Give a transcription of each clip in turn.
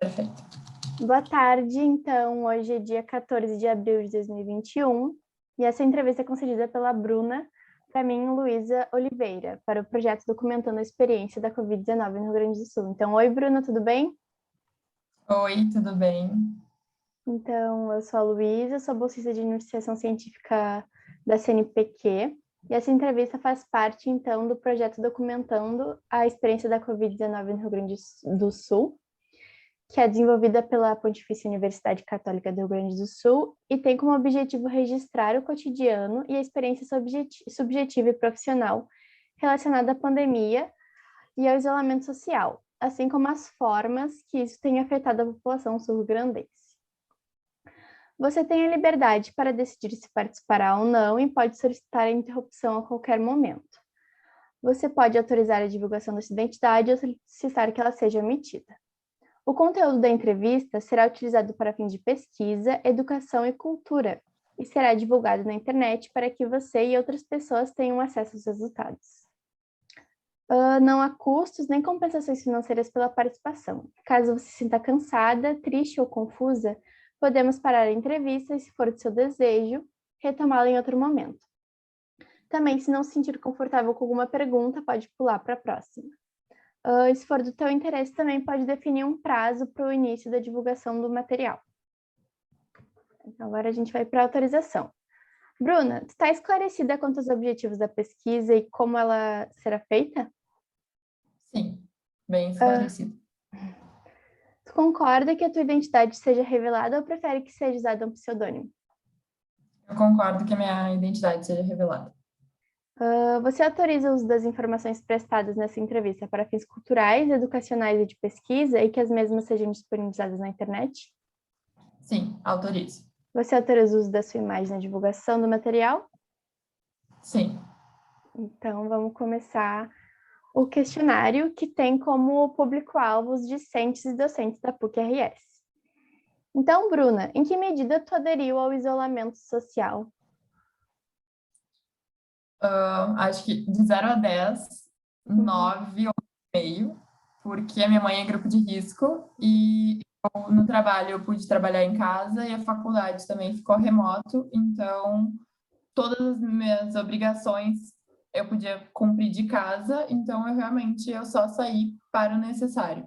Perfeito. Boa tarde, então, hoje é dia 14 de abril de 2021 e essa entrevista é concedida pela Bruna, para mim, Luísa Oliveira, para o projeto Documentando a Experiência da Covid-19 no Rio Grande do Sul. Então, oi, Bruna, tudo bem? Oi, tudo bem? Então, eu sou a Luísa, sou bolsista de iniciação científica da CNPq e essa entrevista faz parte, então, do projeto Documentando a Experiência da Covid-19 no Rio Grande do Sul, que é desenvolvida pela Pontifícia Universidade Católica do Rio Grande do Sul e tem como objetivo registrar o cotidiano e a experiência subjetiva e profissional relacionada à pandemia e ao isolamento social, assim como as formas que isso tem afetado a população sul-grandense. Você tem a liberdade para decidir se participará ou não e pode solicitar a interrupção a qualquer momento. Você pode autorizar a divulgação da sua identidade ou solicitar que ela seja omitida. O conteúdo da entrevista será utilizado para fins de pesquisa, educação e cultura e será divulgado na internet para que você e outras pessoas tenham acesso aos resultados. Não há custos nem compensações financeiras pela participação. Caso você se sinta cansada, triste ou confusa, podemos parar a entrevista e, se for do seu desejo, retomá-la em outro momento. Também, se não se sentir confortável com alguma pergunta, pode pular para a próxima. Se for do teu interesse, também pode definir um prazo para o início da divulgação do material. Então, agora a gente vai para a autorização. Bruna, tu está esclarecida quanto aos objetivos da pesquisa e como ela será feita? Sim, bem esclarecido. Tu concorda que a tua identidade seja revelada ou prefere que seja usado um pseudônimo? Eu concordo que a minha identidade seja revelada. Você autoriza o uso das informações prestadas nessa entrevista para fins culturais, educacionais e de pesquisa e que as mesmas sejam disponibilizadas na internet? Sim, autorizo. Você autoriza o uso da sua imagem na divulgação do material? Sim. Então, vamos começar o questionário, que tem como público-alvo os discentes e docentes da PUC-RS. Então, Bruna, em que medida tu aderiu ao isolamento social? Acho que de 0 a 10, 9,5, porque a minha mãe é grupo de risco e no trabalho eu pude trabalhar em casa e a faculdade também ficou remoto, então todas as minhas obrigações eu podia cumprir de casa, então eu só saí para o necessário.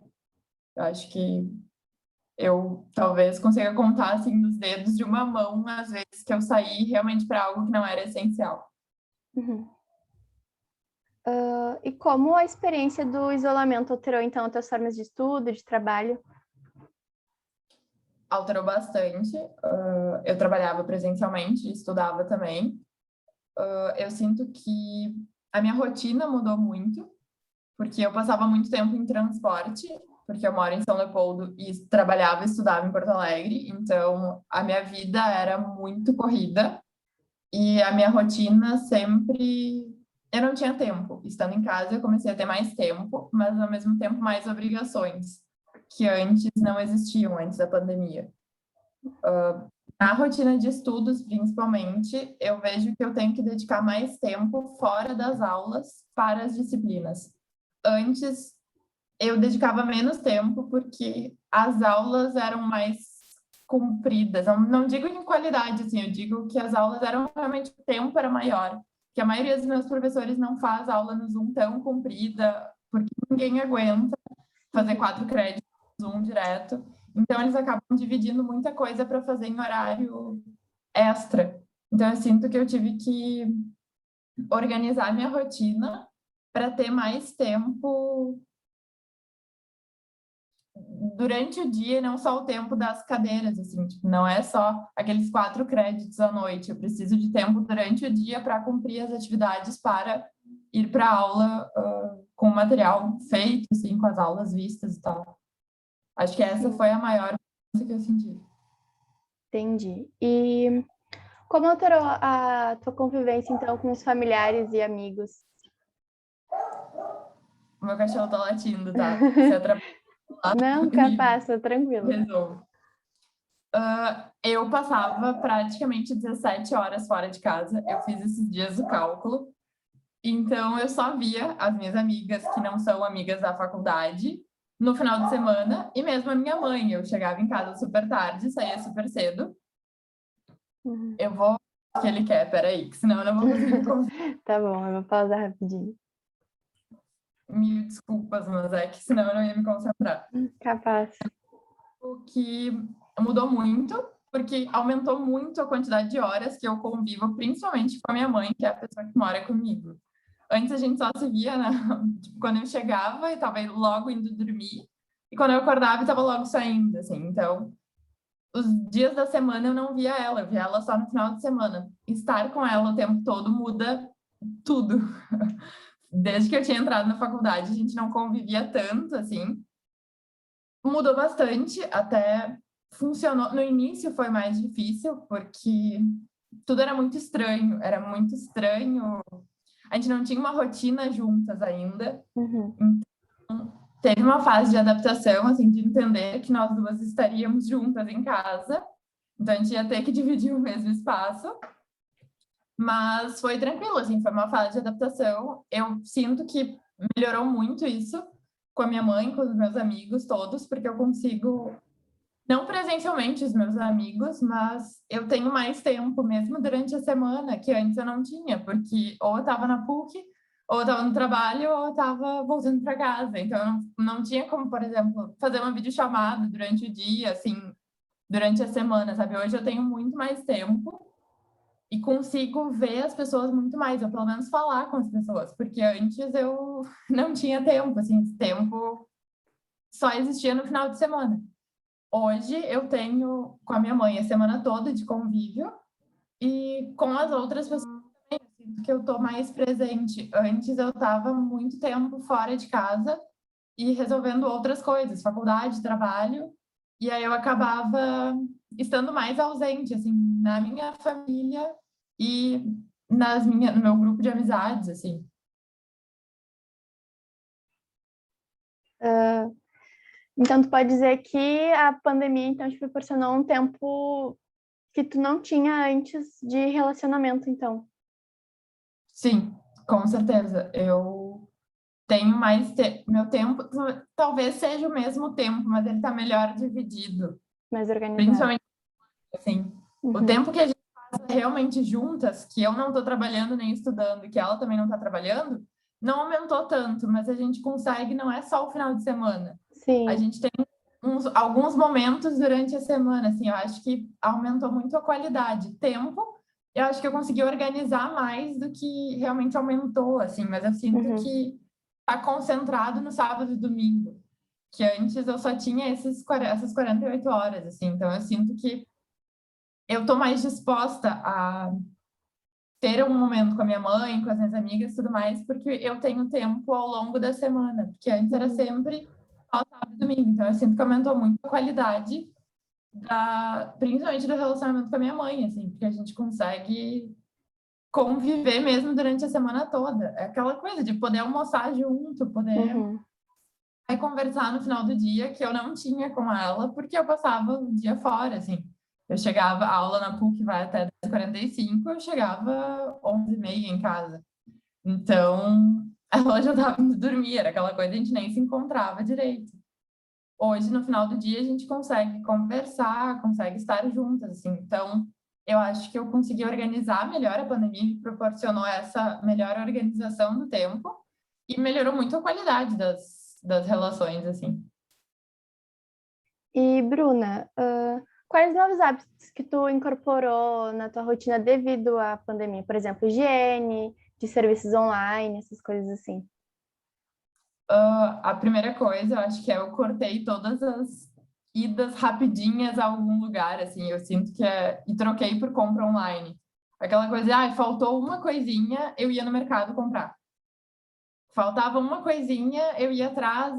Eu acho que eu talvez consiga contar assim nos dedos de uma mão as vezes que eu saí realmente para algo que não era essencial. Uhum. E como a experiência do isolamento alterou, então, as tuas formas de estudo, de trabalho? Alterou bastante. Eu trabalhava presencialmente, estudava também. Eu sinto que a minha rotina mudou muito, porque eu passava muito tempo em transporte, porque eu moro em São Leopoldo e trabalhava e estudava em Porto Alegre, então a minha vida era muito corrida e a minha rotina sempre. Eu não tinha tempo. Estando em casa, eu comecei a ter mais tempo, mas ao mesmo tempo mais obrigações, que antes não existiam, antes da pandemia. Na rotina de estudos, principalmente, eu vejo que eu tenho que dedicar mais tempo fora das aulas para as disciplinas. Antes, eu dedicava menos tempo porque as aulas eram mais compridas. Não digo em qualidade, assim, eu digo que as aulas eram realmente, o tempo era maior. Que a maioria dos meus professores não faz aula no Zoom tão comprida, porque ninguém aguenta fazer 4 créditos no Zoom direto. Então, eles acabam dividindo muita coisa para fazer em horário extra. Então, eu sinto que eu tive que organizar minha rotina para ter mais tempo durante o dia, não só o tempo das cadeiras, assim, tipo, não é só aqueles 4 créditos à noite. Eu preciso de tempo durante o dia para cumprir as atividades para ir para a aula com o material feito, assim, com as aulas vistas e tal. Acho que essa foi a maior coisa que eu senti. Entendi. E como alterou a tua convivência, então, com os familiares e amigos? O meu cachorro tá latindo, tá? Se atrapalhar, Não, capaz, tô tranquilo. resolvo. Eu passava praticamente 17 horas fora de casa. Eu fiz esses dias o cálculo. Então, eu só via as minhas amigas que não são amigas da faculdade no final de semana, e mesmo a minha mãe. Eu chegava em casa super tarde, saía super cedo. Eu vou o que ele quer, peraí, que senão eu não vou conseguir me concentrar. Tá bom, eu vou pausar rapidinho. Mil desculpas, mas é que senão eu não ia me concentrar. Capaz. O que mudou muito, porque aumentou muito a quantidade de horas que eu convivo, principalmente com a minha mãe, que é a pessoa que mora comigo. Antes a gente só se via, né? Tipo, quando eu chegava e estava logo indo dormir, e quando eu acordava e estava logo saindo, assim. Então, os dias da semana eu não via ela, eu via ela só no final de semana. Estar com ela o tempo todo muda tudo. Desde que eu tinha entrado na faculdade, a gente não convivia tanto, assim. Mudou bastante, até funcionou. No início foi mais difícil, porque tudo era muito estranho, era muito estranho. A gente não tinha uma rotina juntas ainda. Uhum. Teve uma fase de adaptação, assim, de entender que nós duas estaríamos juntas em casa. Então a gente ia ter que dividir o mesmo espaço. Mas foi tranquilo, assim, foi uma fase de adaptação. Eu sinto que melhorou muito isso com a minha mãe, com os meus amigos todos, porque eu consigo, não presencialmente os meus amigos, mas eu tenho mais tempo mesmo durante a semana, que antes eu não tinha, porque ou eu estava na PUC, ou eu estava no trabalho, ou eu estava voltando para casa. Então eu não tinha como, por exemplo, fazer uma videochamada durante o dia, assim, durante a semana, sabe? Hoje eu tenho muito mais tempo e consigo ver as pessoas muito mais, ou pelo menos falar com as pessoas, porque antes eu não tinha tempo, assim, esse tempo só existia no final de semana. Hoje eu tenho com a minha mãe a semana toda de convívio e com as outras pessoas também, eu sinto que eu tô mais presente. Antes eu estava muito tempo fora de casa e resolvendo outras coisas, faculdade, trabalho, e aí eu acabava estando mais ausente, assim, na minha família e no meu grupo de amizades, assim. Então, tu pode dizer que a pandemia, então, te proporcionou um tempo que tu não tinha antes de relacionamento, então. Sim, com certeza. Eu tenho meu tempo, talvez seja o mesmo tempo, mas ele está melhor dividido. Mais organizado. Principalmente, assim, o Uhum. tempo que a gente passa realmente juntas, que eu não estou trabalhando nem estudando, e que ela também não está trabalhando, não aumentou tanto, mas a gente consegue, não é só o final de semana. A Sim. gente tem alguns momentos durante a semana, assim, eu acho que aumentou muito a qualidade. Tempo, eu acho que eu consegui organizar mais do que realmente aumentou, assim, mas eu sinto Uhum. que está concentrado no sábado e domingo, que antes eu só tinha essas 48 horas, assim, então eu sinto que eu estou mais disposta a ter um momento com a minha mãe, com as minhas amigas e tudo mais, porque eu tenho tempo ao longo da semana, porque antes era Uhum. sempre só sábado e domingo, então eu sinto que aumentou muito a qualidade principalmente do relacionamento com a minha mãe, assim, porque a gente consegue conviver mesmo durante a semana toda. É aquela coisa de poder almoçar junto, poder Uhum. aí conversar no final do dia, que eu não tinha com ela, porque eu passava o dia fora, assim. Eu chegava, a aula na PUC vai até 10h45, eu chegava 11h30 em casa. Então, ela já estava indo dormir, era aquela coisa, a gente nem se encontrava direito. Hoje, no final do dia, a gente consegue conversar, consegue estar juntas, assim. Então, eu acho que eu consegui organizar melhor a pandemia, me proporcionou essa melhor organização do tempo e melhorou muito a qualidade das relações, assim. E, Bruna, quais novos hábitos que tu incorporou na tua rotina devido à pandemia? Por exemplo, higiene, de serviços online, essas coisas assim. A primeira coisa, eu acho que eu cortei todas as idas rapidinhas a algum lugar, assim, eu sinto que e troquei por compra online. Aquela coisa, faltou uma coisinha, eu ia no mercado comprar. Faltava uma coisinha, eu ia atrás,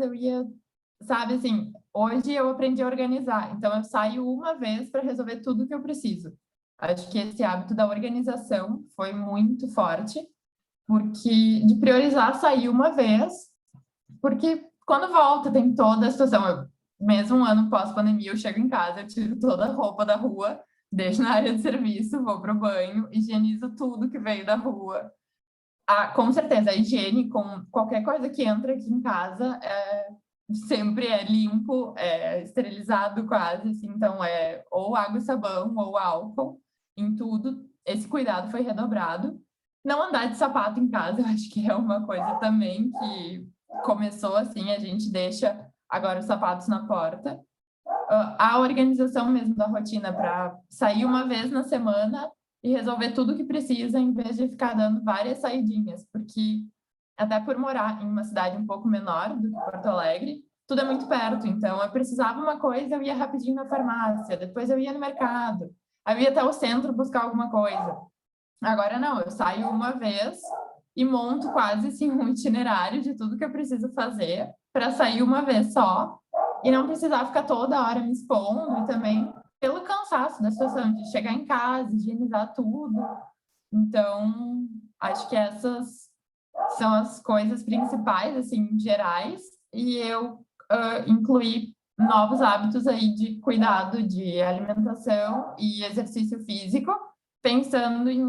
sabe, assim, hoje eu aprendi a organizar, então eu saio uma vez para resolver tudo que eu preciso. Acho que esse hábito da organização foi muito forte, porque de priorizar sair uma vez, porque quando volta tem toda a situação. Mesmo um ano pós-pandemia, eu chego em casa, eu tiro toda a roupa da rua, deixo na área de serviço, vou pro banho, higienizo tudo que veio da rua. Com certeza, a higiene com qualquer coisa que entra aqui em casa sempre é limpo, é esterilizado quase, assim, então é ou água e sabão ou álcool em tudo. Esse cuidado foi redobrado. Não andar de sapato em casa, eu acho que é uma coisa também que começou assim, a gente deixa agora os sapatos na porta. A organização mesmo da rotina para sair uma vez na semana e resolver tudo que precisa, em vez de ficar dando várias saidinhas, porque até por morar em uma cidade um pouco menor do que Porto Alegre, tudo é muito perto. Então, eu precisava uma coisa, eu ia rapidinho na farmácia, depois eu ia no mercado, aí eu ia até o centro buscar alguma coisa. Agora não, eu saio uma vez e monto quase assim um itinerário de tudo que eu preciso fazer para sair uma vez só e não precisar ficar toda hora me expondo e também pelo cansaço da situação de chegar em casa, higienizar tudo. Então, acho que essas são as coisas principais, assim, gerais, e eu incluí novos hábitos aí de cuidado de alimentação e exercício físico, pensando em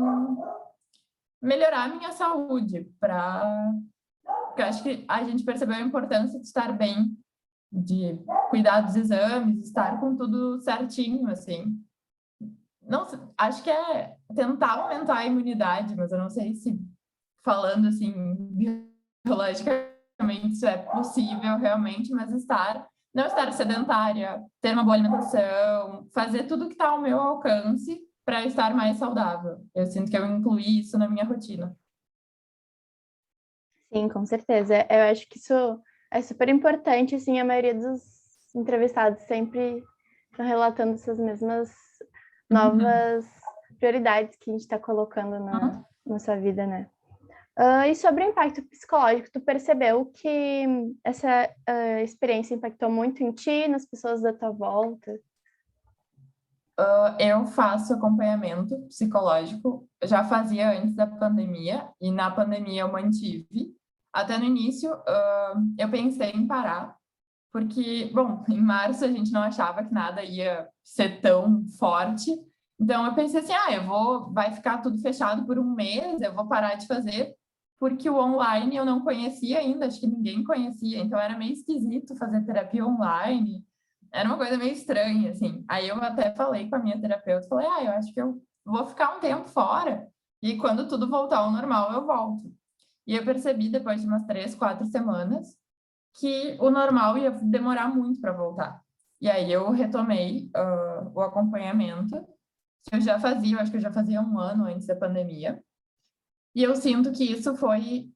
melhorar a minha saúde, porque acho que a gente percebeu a importância de estar bem, de cuidar dos exames, estar com tudo certinho, assim. Não, acho que é tentar aumentar a imunidade, mas eu não sei se falando assim biologicamente isso é possível realmente, mas não estar sedentária, ter uma boa alimentação, fazer tudo que está ao meu alcance para estar mais saudável. Eu sinto que eu incluí isso na minha rotina. Sim, com certeza. Eu acho que isso é super importante, assim, a maioria dos entrevistados sempre estão relatando essas mesmas novas prioridades que a gente está colocando na nossa vida, né? E sobre o impacto psicológico, tu percebeu que essa experiência impactou muito em ti, nas pessoas da tua volta? Eu faço acompanhamento psicológico, eu já fazia antes da pandemia, e na pandemia eu mantive. Até no início, eu pensei em parar, porque, bom, em março a gente não achava que nada ia ser tão forte, então eu pensei assim, vai ficar tudo fechado por um mês, eu vou parar de fazer, porque o online eu não conhecia ainda, acho que ninguém conhecia, então era meio esquisito fazer terapia online, era uma coisa meio estranha, assim. Aí eu até falei com a minha terapeuta, falei, eu acho que eu vou ficar um tempo fora, e quando tudo voltar ao normal, eu volto. E eu percebi, depois de umas 3, 4 semanas, que o normal ia demorar muito para voltar. E aí eu retomei o acompanhamento, que eu já fazia, eu acho que eu já fazia um ano antes da pandemia. E eu sinto que isso foi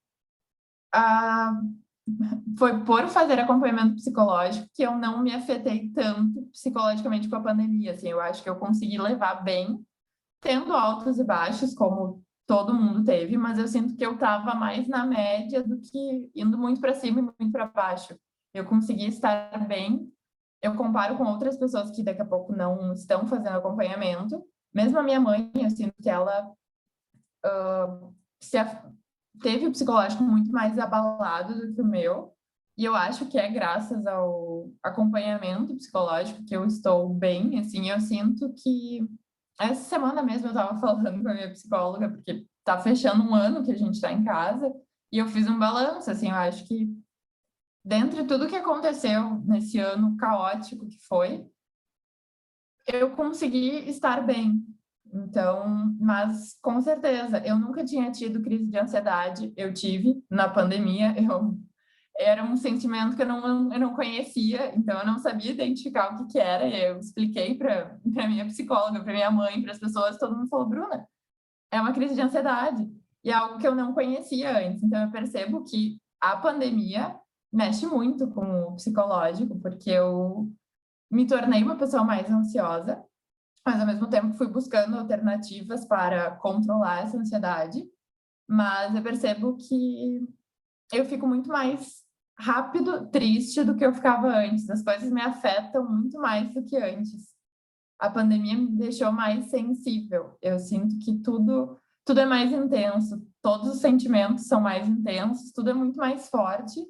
por fazer acompanhamento psicológico que eu não me afetei tanto psicologicamente com a pandemia. Assim, eu acho que eu consegui levar bem, tendo altos e baixos, como todo mundo teve, mas eu sinto que eu estava mais na média do que indo muito para cima e muito para baixo. Eu consegui estar bem. Eu comparo com outras pessoas que daqui a pouco não estão fazendo acompanhamento. Mesmo a minha mãe, eu sinto que ela se teve o psicológico muito mais abalado do que o meu. E eu acho que é graças ao acompanhamento psicológico que eu estou bem. Assim, eu sinto que essa semana mesmo eu estava falando com a minha psicóloga, porque tá fechando um ano que a gente está em casa, e eu fiz um balanço, assim, eu acho que dentre tudo que aconteceu nesse ano caótico que foi, eu consegui estar bem. Então, mas com certeza, eu nunca tinha tido crise de ansiedade, eu tive na pandemia, era um sentimento que eu não conhecia, então eu não sabia identificar o que era, e eu expliquei para minha psicóloga, para minha mãe, para as pessoas, todo mundo falou, Bruna, é uma crise de ansiedade, e é algo que eu não conhecia antes, então eu percebo que a pandemia mexe muito com o psicológico, porque eu me tornei uma pessoa mais ansiosa, mas ao mesmo tempo fui buscando alternativas para controlar essa ansiedade, mas eu percebo que eu fico muito mais rápido triste do que eu ficava antes, as coisas me afetam muito mais do que antes. A pandemia me deixou mais sensível, eu sinto que tudo é mais intenso, todos os sentimentos são mais intensos, tudo é muito mais forte,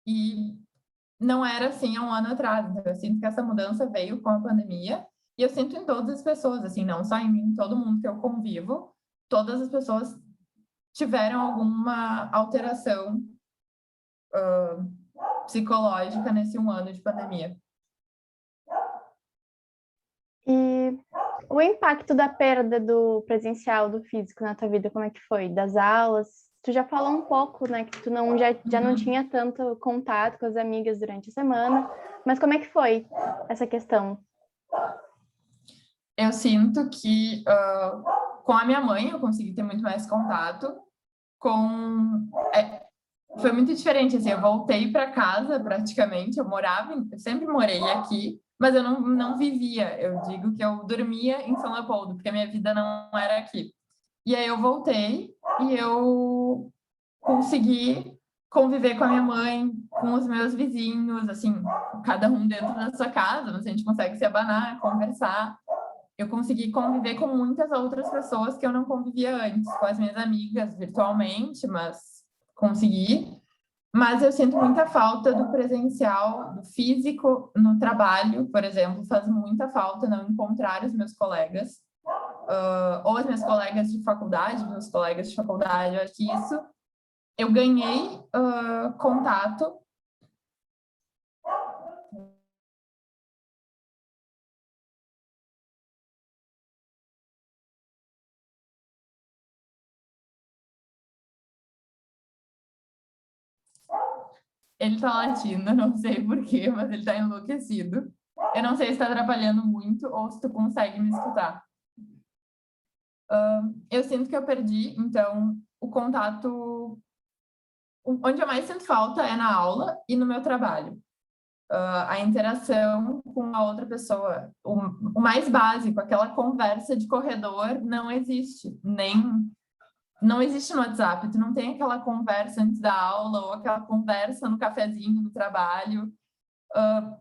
e não era assim há um ano atrás. Então, eu sinto que essa mudança veio com a pandemia, e eu sinto em todas as pessoas, assim, não só em mim, todo mundo que eu convivo, todas as pessoas tiveram alguma alteração psicológica nesse 1 ano de pandemia. E o impacto da perda do presencial, do físico na tua vida, como é que foi? Das aulas? Tu já falou um pouco, né, que tu já não tinha tanto contato com as amigas durante a semana, mas como é que foi essa questão? Eu sinto que com a minha mãe eu consegui ter muito mais contato. Foi muito diferente, assim, eu voltei para casa praticamente, eu sempre morei aqui, mas eu não vivia, eu digo que eu dormia em São Leopoldo, porque a minha vida não era aqui. E aí eu voltei e eu consegui conviver com a minha mãe, com os meus vizinhos, assim, cada um dentro da sua casa, mas a gente consegue se abanar, conversar. Eu consegui conviver com muitas outras pessoas que eu não convivia antes, com as minhas amigas virtualmente, mas consegui. Mas eu sinto muita falta do presencial, do físico no trabalho, por exemplo, faz muita falta não encontrar os meus colegas, ou as minhas colegas de faculdade, meus colegas de faculdade. Eu acho que isso eu ganhei contato. Ele tá latindo, não sei porquê, mas ele tá enlouquecido. Eu não sei se está atrapalhando muito ou se tu consegue me escutar. Eu sinto que eu perdi, então, o contato. Onde eu mais sinto falta é na aula e no meu trabalho. A interação com a outra pessoa. O mais básico, aquela conversa de corredor, não existe. Não existe no WhatsApp. Tu não tem aquela conversa antes da aula ou aquela conversa no cafezinho no trabalho.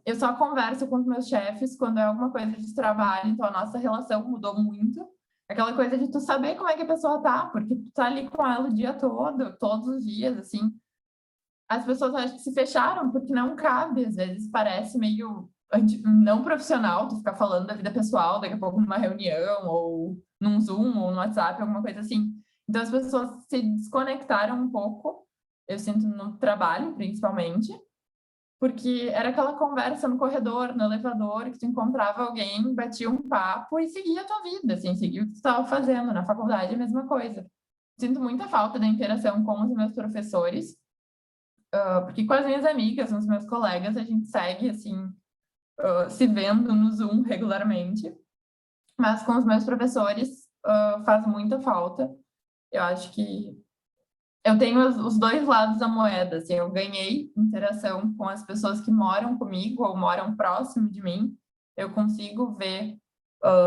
Eu só converso com os meus chefes quando é alguma coisa de trabalho, então a nossa relação mudou muito. Aquela coisa de tu saber como é que a pessoa tá, porque tu tá ali com ela o dia todo, todos os dias, assim. As pessoas acho que se fecharam porque não cabe, às vezes parece meio não profissional tu ficar falando da vida pessoal, daqui a pouco numa reunião, ou num Zoom, ou no WhatsApp, alguma coisa assim. Então as pessoas se desconectaram um pouco, eu sinto no trabalho, principalmente, porque era aquela conversa no corredor, no elevador, que tu encontrava alguém, batia um papo e seguia a tua vida, assim, seguia o que tu estava fazendo. Na faculdade, a mesma coisa. Sinto muita falta da interação com os meus professores, porque com as minhas amigas, os meus colegas, a gente segue, assim, se vendo no Zoom regularmente, mas com os meus professores faz muita falta. Eu acho que eu tenho os dois lados da moeda, assim, eu ganhei interação com as pessoas que moram comigo ou moram próximo de mim, eu consigo ver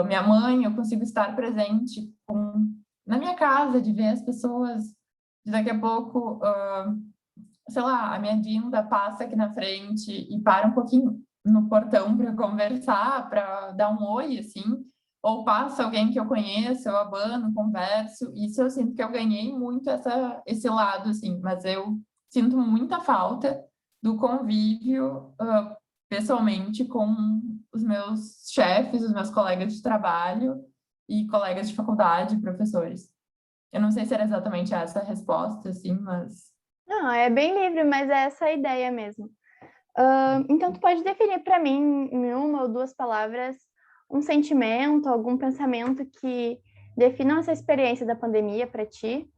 minha mãe, eu consigo estar presente na minha casa, de ver as pessoas, de daqui a pouco, sei lá, a minha Dinda passa aqui na frente e para um pouquinho no portão para conversar, para dar um oi, assim, ou passa alguém que eu conheço, eu abano, converso. Isso eu sinto que eu ganhei muito esse lado, assim, mas eu sinto muita falta do convívio pessoalmente com os meus chefes, os meus colegas de trabalho e colegas de faculdade, professores. Eu não sei se era exatamente essa a resposta, assim, mas... Não, é bem livre, mas é essa a ideia mesmo. Então, tu pode definir para mim, em 1 ou 2 palavras, um sentimento, algum pensamento que definam essa experiência da pandemia para ti?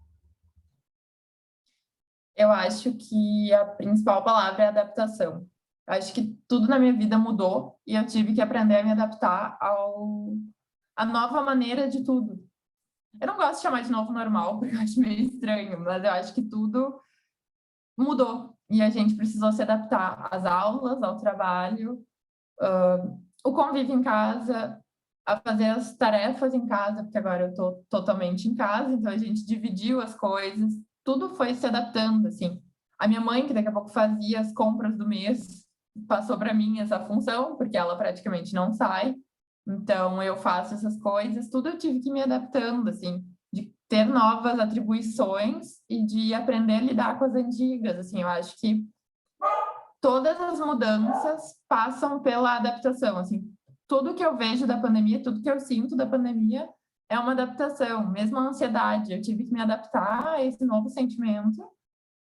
Eu acho que a principal palavra é adaptação. Eu acho que tudo na minha vida mudou e eu tive que aprender a me adaptar à nova maneira de tudo. Eu não gosto de chamar de novo normal, porque eu acho meio estranho, mas eu acho que tudo mudou e a gente precisou se adaptar às aulas, ao trabalho, o convívio em casa, a fazer as tarefas em casa, porque agora eu estou totalmente em casa, então a gente dividiu as coisas, tudo foi se adaptando, assim. A minha mãe, que daqui a pouco fazia as compras do mês, passou para mim essa função, porque ela praticamente não sai, então eu faço essas coisas, tudo eu tive que ir me adaptando, assim, de ter novas atribuições e de aprender a lidar com as antigas, assim, eu acho que todas as mudanças passam pela adaptação, assim, tudo que eu vejo da pandemia, tudo que eu sinto da pandemia é uma adaptação, mesmo a ansiedade, eu tive que me adaptar a esse novo sentimento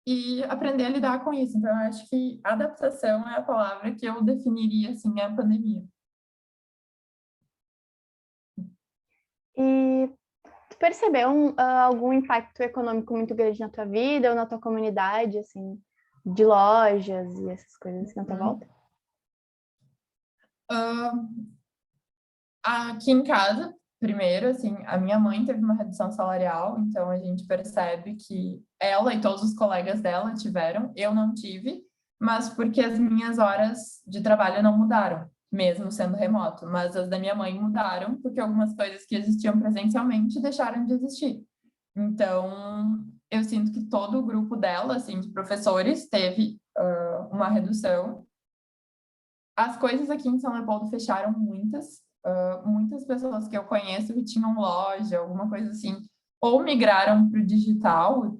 e aprender a lidar com isso. Então, eu acho que adaptação é a palavra que eu definiria, assim, a pandemia. E tu percebeu algum impacto econômico muito grande na tua vida ou na tua comunidade, assim, de lojas e essas coisas assim, na tua volta? Aqui em casa, primeiro, assim, a minha mãe teve uma redução salarial, então a gente percebe que ela e todos os colegas dela tiveram, eu não tive, mas porque as minhas horas de trabalho não mudaram, mesmo sendo remoto, mas as da minha mãe mudaram, porque algumas coisas que existiam presencialmente deixaram de existir. Então, eu sinto que todo o grupo dela, assim, de professores, teve uma redução. As coisas aqui em São Leopoldo fecharam muitas. Muitas pessoas que eu conheço que tinham loja, alguma coisa assim, ou migraram para o digital e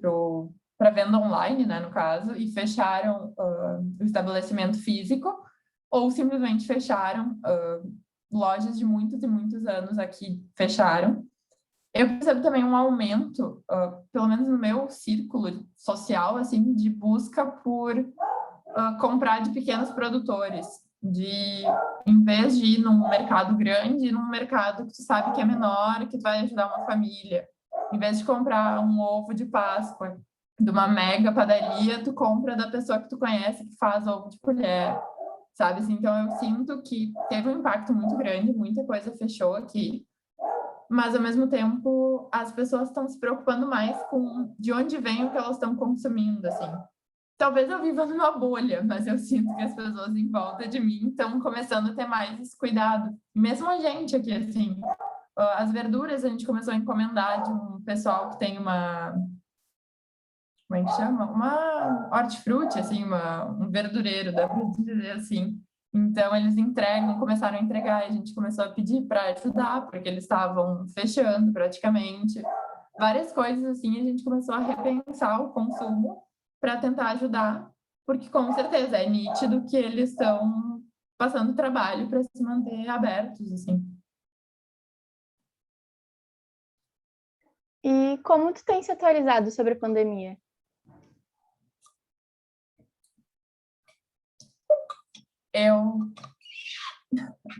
para venda online, né, no caso, e fecharam o estabelecimento físico, ou simplesmente fecharam. Lojas de muitos e muitos anos aqui fecharam. Eu percebo também um aumento, pelo menos no meu círculo social, assim, de busca por comprar de pequenos produtores, de em vez de ir num mercado grande, ir num mercado que tu sabe que é menor, que vai ajudar uma família. Em vez de comprar um ovo de Páscoa de uma mega padaria, tu compra da pessoa que tu conhece que faz ovo de colher, sabe? Assim, então eu sinto que teve um impacto muito grande, muita coisa fechou aqui, mas ao mesmo tempo as pessoas estão se preocupando mais com de onde vem o que elas estão consumindo, assim. Talvez eu viva numa bolha, mas eu sinto que as pessoas em volta de mim estão começando a ter mais esse cuidado. Mesmo a gente aqui, assim, as verduras a gente começou a encomendar de um pessoal que tem uma, como é que chama? Uma hortifruti, assim, um verdureiro, dá para dizer assim. Então, eles entregam, começaram a entregar, e a gente começou a pedir para ajudar, porque eles estavam fechando praticamente. Várias coisas assim, a gente começou a repensar o consumo para tentar ajudar, porque com certeza é nítido que eles estão passando trabalho para se manter abertos, assim. E como tu tem se atualizado sobre a pandemia? Eu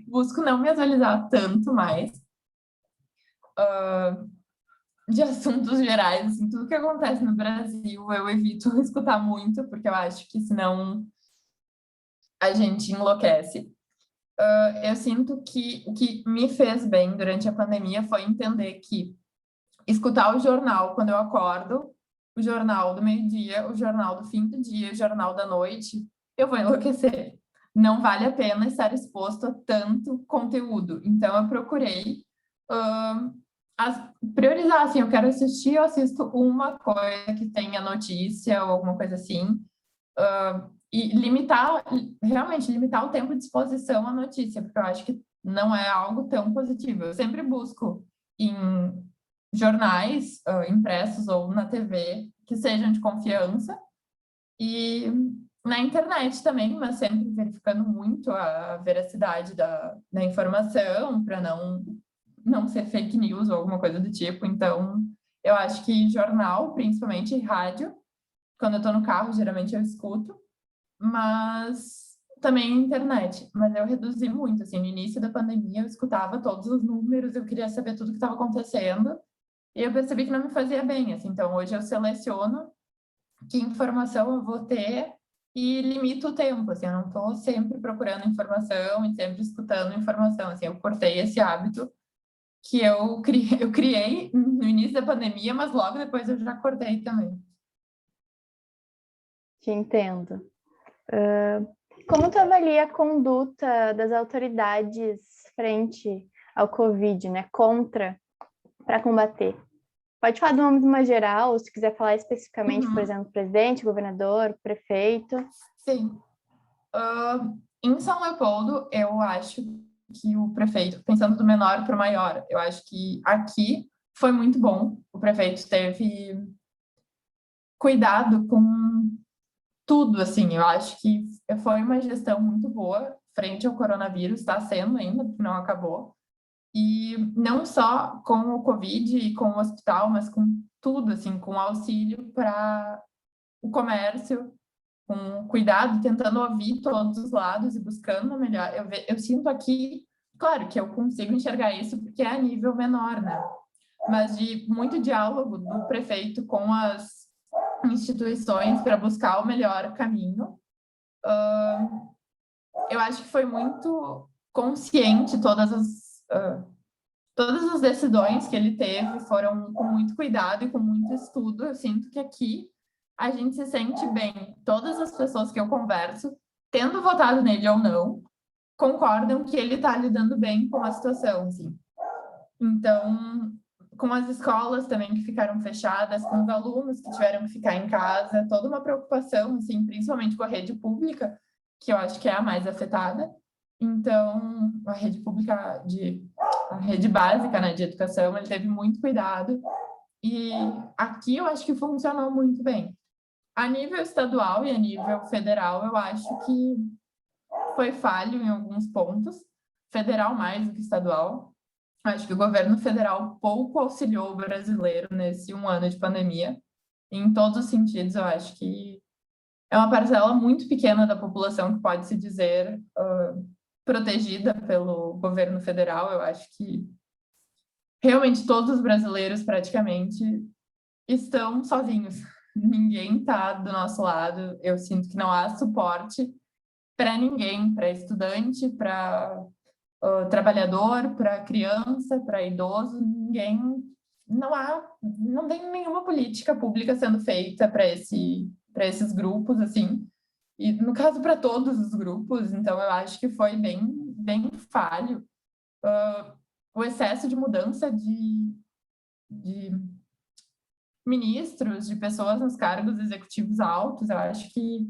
busco não me atualizar tanto mais de assuntos gerais, assim, tudo que acontece no Brasil eu evito escutar muito, porque eu acho que senão a gente enlouquece. Eu sinto que o que me fez bem durante a pandemia foi entender que escutar o jornal quando eu acordo, o jornal do meio-dia, o jornal do fim do dia, o jornal da noite, eu vou enlouquecer. Não vale a pena estar exposto a tanto conteúdo. Então, eu procurei uh, priorizar, assim, eu quero assistir, eu assisto uma coisa que tenha notícia ou alguma coisa assim, e limitar, realmente limitar o tempo de exposição à notícia, porque eu acho que não é algo tão positivo. Eu sempre busco em jornais impressos ou na TV que sejam de confiança e na internet também, mas sempre verificando muito a veracidade da informação para não ser fake news ou alguma coisa do tipo. Então, eu acho que jornal, principalmente rádio, quando eu estou no carro, geralmente eu escuto, mas também internet. Mas eu reduzi muito, assim, no início da pandemia eu escutava todos os números, eu queria saber tudo que estava acontecendo, e eu percebi que não me fazia bem, assim. Então hoje eu seleciono que informação eu vou ter e limito o tempo, assim, eu não estou sempre procurando informação e sempre escutando informação, assim, eu cortei esse hábito que eu criei no início da pandemia, mas logo depois eu já cortei também. Te entendo. Como tu avalia a conduta das autoridades frente ao Covid, né? Para combater? Pode falar de uma forma geral, ou se quiser falar especificamente, por exemplo, presidente, governador, prefeito. Sim. Em São Leopoldo, eu acho que o prefeito, pensando do menor para o maior, eu acho que aqui foi muito bom. O prefeito teve cuidado com tudo, assim. Eu acho que foi uma gestão muito boa frente ao coronavírus, está sendo ainda, porque não acabou. E não só com o Covid e com o hospital, mas com tudo, assim, com auxílio para o comércio com cuidado, tentando ouvir todos os lados e buscando o melhor. Eu sinto aqui, claro que eu consigo enxergar isso porque é a nível menor, né? Mas de muito diálogo do prefeito com as instituições para buscar o melhor caminho. Eu acho que foi muito consciente todas as decisões que ele teve foram com muito cuidado e com muito estudo. Eu sinto que aqui a gente se sente bem. Todas as pessoas que eu converso, tendo votado nele ou não, concordam que ele está lidando bem com a situação, assim. Então, com as escolas também que ficaram fechadas, com os alunos que tiveram que ficar em casa, toda uma preocupação, assim, principalmente com a rede pública, que eu acho que é a mais afetada. Então, a rede básica, né, de educação, ele teve muito cuidado. E aqui eu acho que funcionou muito bem. A nível estadual e a nível federal, eu acho que foi falho em alguns pontos, federal mais do que estadual. Acho que o governo federal pouco auxiliou o brasileiro nesse 1 ano de pandemia. Em todos os sentidos, eu acho que é uma parcela muito pequena da população que pode se dizer protegida pelo governo federal. Eu acho que realmente todos os brasileiros praticamente estão sozinhos. Ninguém está do nosso lado. Eu sinto que não há suporte para ninguém, para estudante, para trabalhador, para criança, para idoso, ninguém, não tem nenhuma política pública sendo feita para esses grupos, assim, e no caso para todos os grupos, então eu acho que foi bem falho. O excesso de mudança de ministros, de pessoas nos cargos executivos altos, eu acho que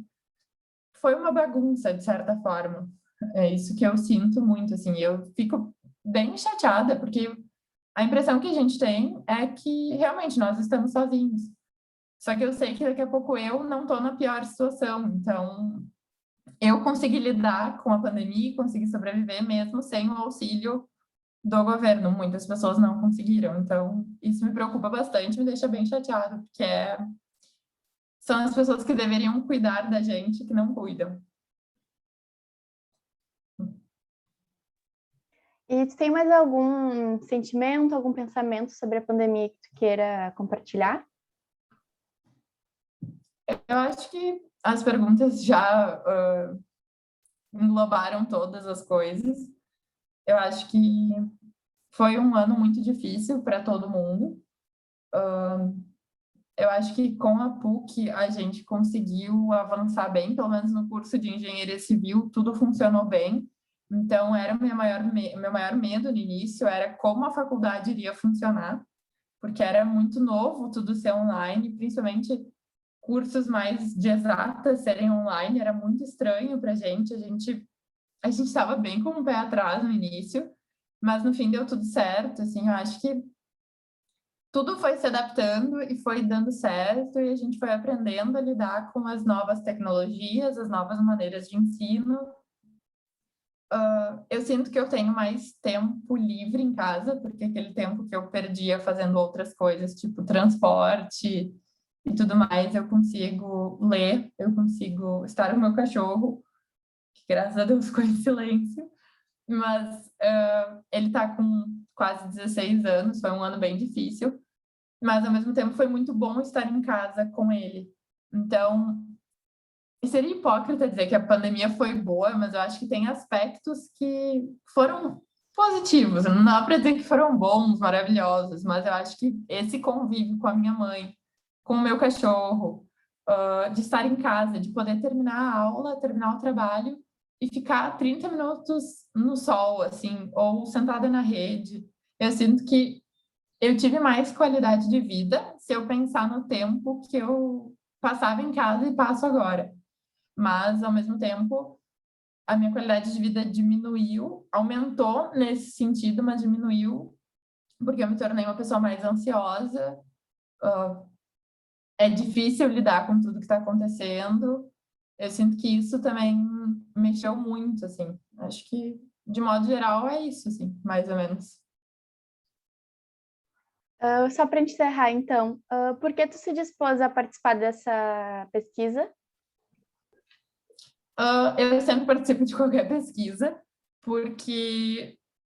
foi uma bagunça, de certa forma. É isso que eu sinto muito, assim, eu fico bem chateada, porque a impressão que a gente tem é que realmente nós estamos sozinhos. Só que eu sei que daqui a pouco eu não estou na pior situação, então eu consegui lidar com a pandemia e consegui sobreviver mesmo sem o auxílio do governo. Muitas pessoas não conseguiram, então isso me preocupa bastante, me deixa bem chateada, porque são as pessoas que deveriam cuidar da gente que não cuidam. E tu tem mais algum sentimento, algum pensamento sobre a pandemia que tu queira compartilhar? Eu acho que as perguntas já englobaram todas as coisas. Eu acho que foi 1 ano muito difícil para todo mundo. Eu acho que com a PUC a gente conseguiu avançar bem, pelo menos no curso de engenharia civil, tudo funcionou bem. Então, era o meu maior medo no início, era como a faculdade iria funcionar, porque era muito novo tudo ser online, principalmente cursos mais de exatas serem online, era muito estranho para a gente estava bem com o pé atrás no início, mas no fim deu tudo certo, assim, eu acho que tudo foi se adaptando e foi dando certo e a gente foi aprendendo a lidar com as novas tecnologias, as novas maneiras de ensino. Eu sinto que eu tenho mais tempo livre em casa, porque aquele tempo que eu perdia fazendo outras coisas, tipo transporte e tudo mais, eu consigo ler, eu consigo estar com o meu cachorro, que graças a Deus ficou em silêncio, mas ele está com quase 16 anos, foi 1 ano bem difícil, mas ao mesmo tempo foi muito bom estar em casa com ele. Então, seria hipócrita dizer que a pandemia foi boa, mas eu acho que tem aspectos que foram positivos. Não dá para dizer que foram bons, maravilhosos, mas eu acho que esse convívio com a minha mãe, com o meu cachorro, de estar em casa, de poder terminar a aula, terminar o trabalho e ficar 30 minutos no sol, assim, ou sentada na rede. Eu sinto que eu tive mais qualidade de vida se eu pensar no tempo que eu passava em casa e passo agora. Mas, ao mesmo tempo, a minha qualidade de vida diminuiu, aumentou nesse sentido, mas diminuiu porque eu me tornei uma pessoa mais ansiosa. É difícil lidar com tudo que está acontecendo. Eu sinto que isso também mexeu muito, assim. Acho que, de modo geral, é isso, assim, mais ou menos. Só para encerrar, então, por que tu se dispôs a participar dessa pesquisa? Eu sempre participo de qualquer pesquisa,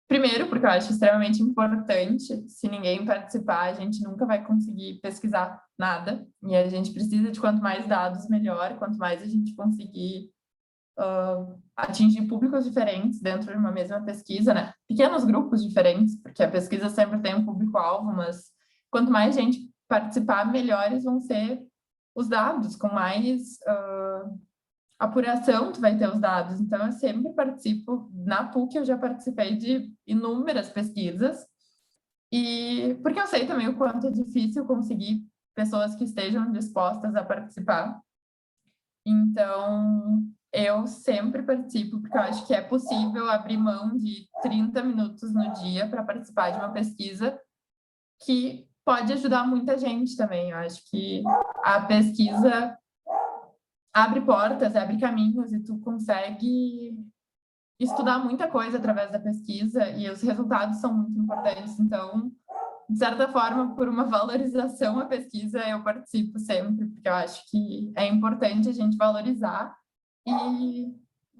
primeiro, porque eu acho extremamente importante. Se ninguém participar, a gente nunca vai conseguir pesquisar nada, e a gente precisa de quanto mais dados, melhor. Quanto mais a gente conseguir atingir públicos diferentes dentro de uma mesma pesquisa, né? Pequenos grupos diferentes, porque a pesquisa sempre tem um público-alvo, mas quanto mais gente participar, melhores vão ser os dados, com mais apuração tu vai ter os dados. Então, eu sempre participo. Na PUC, eu já participei de inúmeras pesquisas, e porque eu sei também o quanto é difícil conseguir pessoas que estejam dispostas a participar. Então, eu sempre participo, porque eu acho que é possível abrir mão de 30 minutos no dia para participar de uma pesquisa que pode ajudar muita gente também. Eu acho que a pesquisa abre portas, abre caminhos, e tu consegue estudar muita coisa através da pesquisa, e os resultados são muito importantes. Então, de certa forma, por uma valorização à pesquisa, eu participo sempre, porque eu acho que é importante a gente valorizar e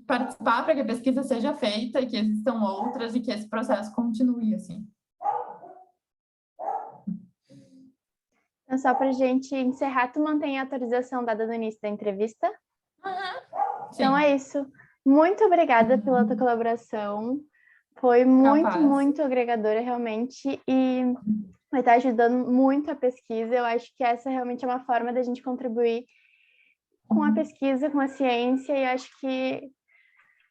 participar para que a pesquisa seja feita e que existam outras e que esse processo continue, assim. Então, só para a gente encerrar, tu mantém a autorização dada no início da entrevista? Então é isso. Muito obrigada pela tua colaboração. Foi muito, Capaz. muito agregadora, realmente, e vai estar ajudando muito a pesquisa. Eu acho que essa realmente é uma forma da gente contribuir com a pesquisa, com a ciência, e acho que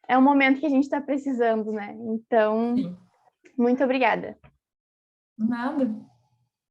é um momento que a gente está precisando, né? Então, Sim. muito obrigada. Nada.